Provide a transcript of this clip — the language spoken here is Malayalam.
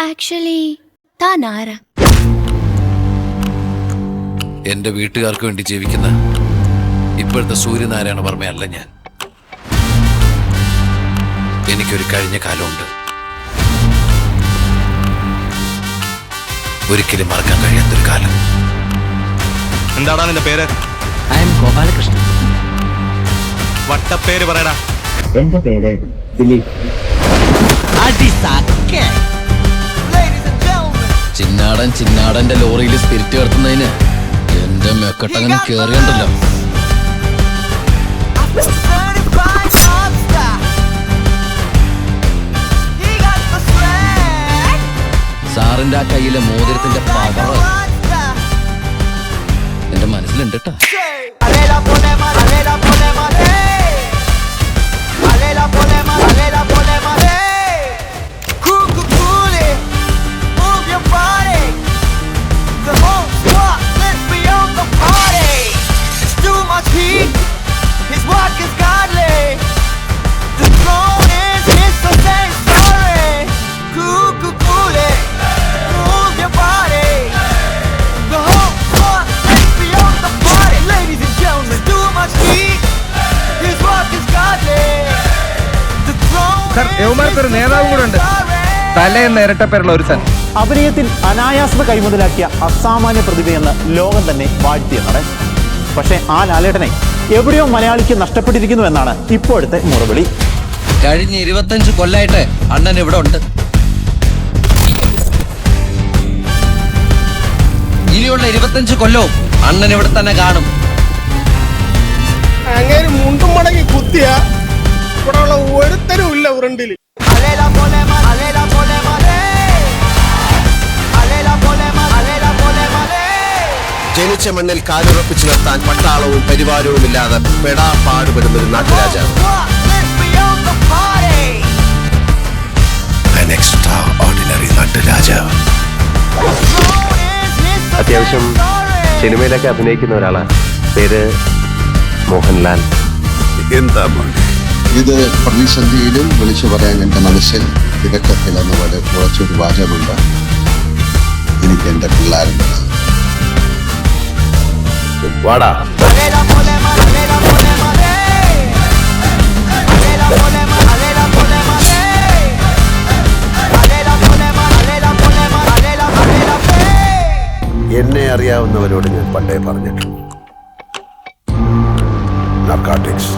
ആക്ച്വലി താൻ ആരാ? എന്റെ വീട്ടുകാർക്ക് വേണ്ടി ജീവിക്കുന്ന ഇപ്പോഴത്തെ സൂര്യനാരായണ വർമ്മയല്ല ഞാൻ. എനിക്കൊരു കഴിഞ്ഞ കാലമുണ്ട്, ഒരിക്കലും മറക്കാൻ കഴിയാത്തൊരു കാലം. എന്താടാ നിന്റെ പേര്? I M Gopalakrishnan. വട്ടപ്പേര് പറയടാ. എന്റെ പേര് ദിലീപ്. ചിന്നാടന്റെ ലോറിയിൽ സ്പിരിറ്റ് കടത്തുന്നതിന് എന്റെ മെക്കട്ടങ്ങനെ കേറിയുണ്ടല്ലോ. സാറിന്റെ ആ കയ്യിലെ മോതിരത്തിന്റെ പവർ എന്റെ മനസ്സിലുണ്ട് കേട്ടോ. യവന്മാർക്കൊരു നേതാവും കൂടെ ഉണ്ട്, തലേന്ന് ഇരട്ടപ്പേരുള്ള ഒരു സൻ. അഭിനയത്തിൽ അനായാസത കൈമുതലാക്കിയ അസാമാന്യ പ്രതിഭയെന്ന് ലോകം തന്നെ വാഴ്ത്തിയ നടൻ. പക്ഷേ ആ ലാലേട്ടനെ എവിടെയോ മലയാളിക്ക് നഷ്ടപ്പെട്ടിരിക്കുന്നു എന്നാണ് ഇപ്പോഴത്തെ മുറവിളി. കഴിഞ്ഞ 25 കൊല്ലായിട്ട് അണ്ണൻ ഇവിടെ ഉണ്ട്. ഇനിയുള്ള 25 കൊല്ലവും അണ്ണൻ ഇവിടെ തന്നെ കാണും. അങ്ങനെ മുണ്ടും മടങ്ങി കുത്തിയ ഇവിടെയുള്ള ഒരുത്തരും ഇല്ല ഉരുണ്ടില്. ജനിച്ച മണ്ണിൽ കാലുറപ്പിച്ചു നിർത്താൻ പട്ടാളവും പരിവാരവും ഇല്ലാതെ പെടാ പാടുപെടുന്ന ഒരു നാട്ടുരാജാവ്. അത്യാവശ്യം സിനിമയിലൊക്കെ അഭിനയിക്കുന്ന ഒരാളാണ്. പേര് മോഹൻലാൽ. എന്താ ഇത് പ്രതിസന്ധിയിലും വിളിച്ചു പറയാൻ എൻ്റെ മനസ്സിൽ തിരക്കത്തിലെന്ന പോലെ കുറച്ചൊരു വാചകമുണ്ട്. എനിക്ക് എൻ്റെ പിള്ളേരുണ്ട്. വാടാ. എന്നെ അറിയാവുന്നവരോട് ഞാൻ പണ്ടേ പറഞ്ഞിട്ടുണ്ട്, നാർക്കോട്ടിക്സ്